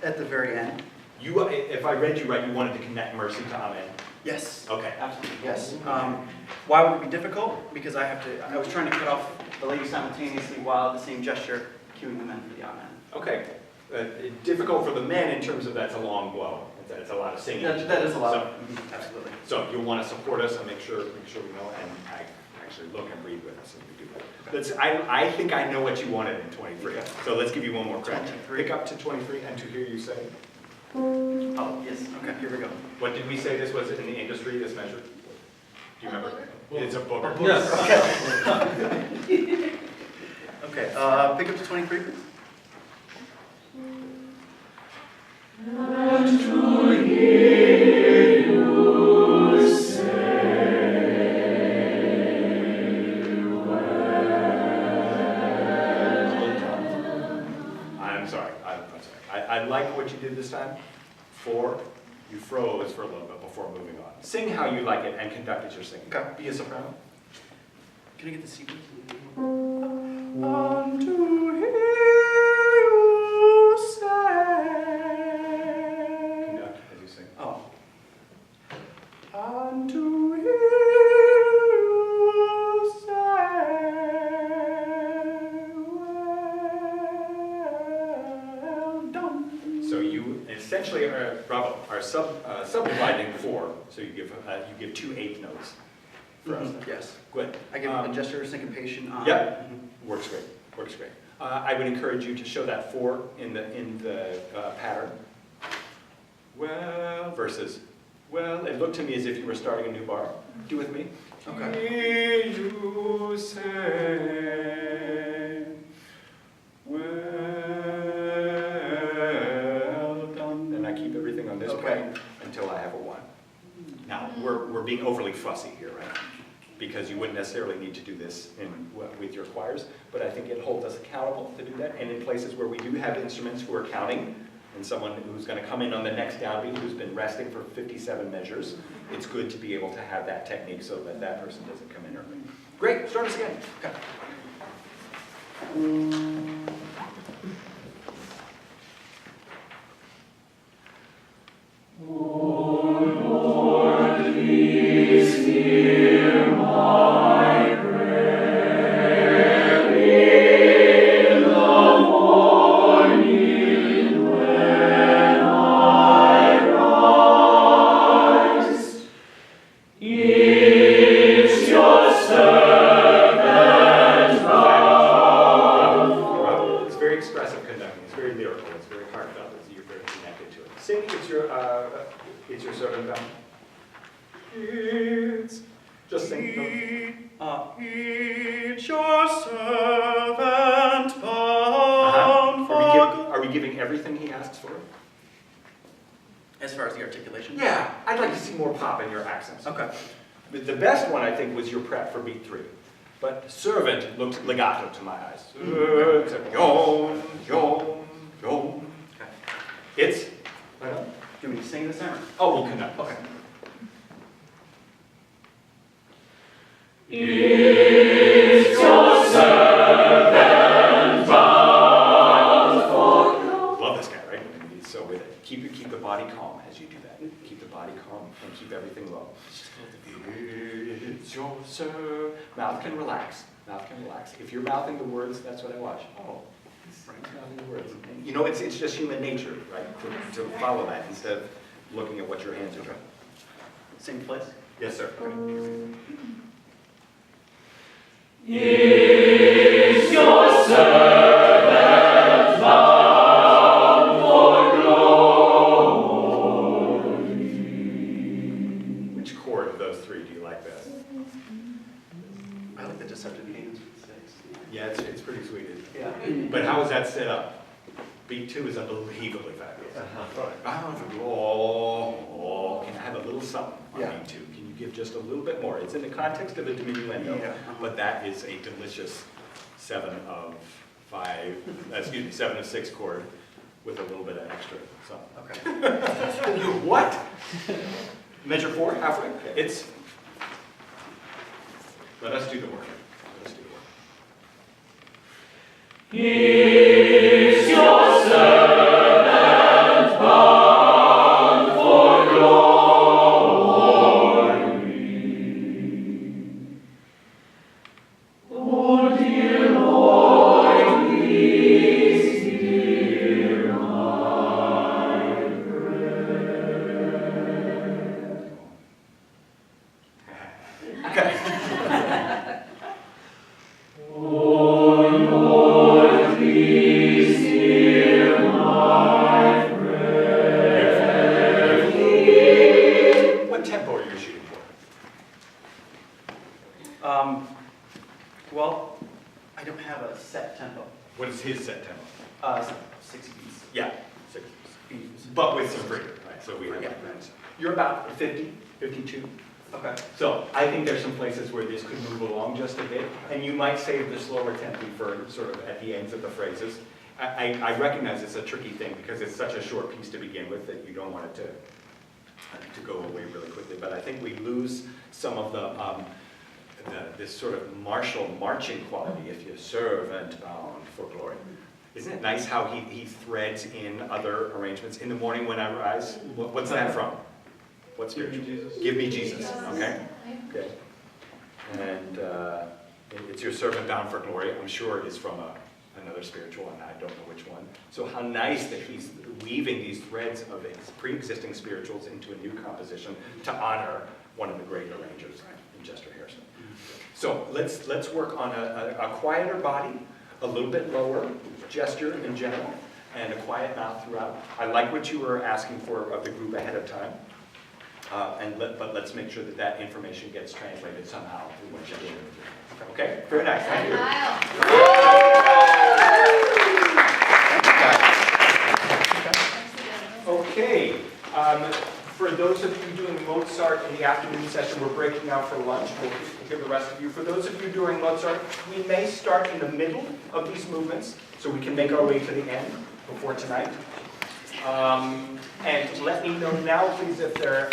At the very end. You, if I read you right, you wanted to connect mercy to amen. Yes. Okay. Absolutely. Yes. Why would it be difficult? Because I was trying to cut off the lady simultaneously while at the same gesture cueing the men for the amen. Okay. Difficult for the men in terms of that's a long blow. It's a lot of singing. That is a lot. Absolutely. So you'll want to support us and make sure we know, and actually look and read with us as we do that. I think I know what you wanted in 23. Okay. So let's give you one more crack. Pick up to 23 and to hear you say. Oh, yes. Okay, here we go. What did we say this was in the industry, this measure? Do you remember? It's a booger. Yes. Okay. Okay, pick up to 23, please. And to hear you say, well. I'm sorry. I like what you did this time. You froze for a little bit before moving on. Sing how you like it and conduct as you're singing. Okay. Be a soprano. Can I get the C, please? And to hear you say. Conduct as you sing. Oh. And to hear you say, well done. So you essentially are subdividing 4. So you give 2 eighth notes. For us. Yes. Good. I give a gesture of syncopation on. Yep. Works great. Works great. I would encourage you to show that 4 in the pattern. Well, versus. Well, it looked to me as if you were starting a new bar. Do with me. Okay. Hear you say, well. overly fussy here, right? Because you wouldn't necessarily need to do this with your choirs, but I think it holds us accountable to do that. And in places where we do have instruments who are counting, and someone who's going to come in on the next downbeat who's been resting for 57 measures, it's good to be able to have that technique so that that person doesn't come in early. Great, start us again. Okay. Each your servant bound for Are we giving everything he asks for? As far as the articulation? Yeah, I'd like to see more pop in your accents. Okay. The best one, I think, was your prep for beat 3. But servant looked legato to my eyes. Except yon, yon, yon. Okay. It's, Do we sing this time? oh, we'll connect. Okay. It's your servant bound for Love this guy, right? He's so with it. Keep the body calm as you do that. Keep the body calm and keep everything low. It's your servant. Mouth can relax. Mouth can relax. If you're mouthing the words, that's what I watch. Oh, he's mouthing the words. And, you know, it's just human nature, right? To follow that instead of looking at what your hands are doing. Same place? Yes, sir. Is your servant bound for glory? Which chord of those three do you like best? I like the deceptive hands with 6. Yeah, it's pretty sweet. Yeah. But how is that set up? Beat 2 is unbelievably fabulous. Oh, can I have a little something on Yeah. beat 2? Can you give just a little bit more? It's in the context of a diminuendo, Yeah. but that is a delicious 7 of 6 chord with a little bit of extra something. Okay. What? Measure 4, halfway? It's, let us do the work. Let us do the work. Is your servant bound for glory? Oh, dear Lord, please hear my prayer. Okay. Oh, Lord, please hear my prayer. What tempo are you shooting for? Well, I don't have a set tempo. What is his set tempo? 6 beats. Yeah, 6 Beats. but with some freedom, right? So we have Yeah. You're about 50, 52. Okay. So I think there's some places where this could move along just a bit, and you might save the slower tempo for sort of at the ends of the phrases. I recognize it's a tricky thing because it's such a short piece to begin with that you don't want it to go away really quickly. But I think we lose some of this sort of martial marching quality if you serve and bound for glory. Isn't it nice how he threads in other arrangements? In the morning when I rise, what's that from? What spiritual? Give me Jesus. Okay. Okay. And it's your servant bound for glory. I'm sure it is from another spiritual, and I don't know which one. So how nice that he's weaving these threads of his pre-existing spirituals into a new composition to honor one of the great arrangers in Chester Harrison. So let's work on a quieter body, a little bit lower gesture in general, and a quiet mouth throughout. I like what you were asking for of the group ahead of time. But let's make sure that information gets translated somehow through what you're doing. Okay? Very nice. Thank you. Okay. For those of you doing Mozart in the afternoon session, we're breaking out for lunch. We'll give the rest of you. For those of you doing Mozart, we may start in the middle of these movements so we can make our way to the end before tonight. And let me know now, please, if there are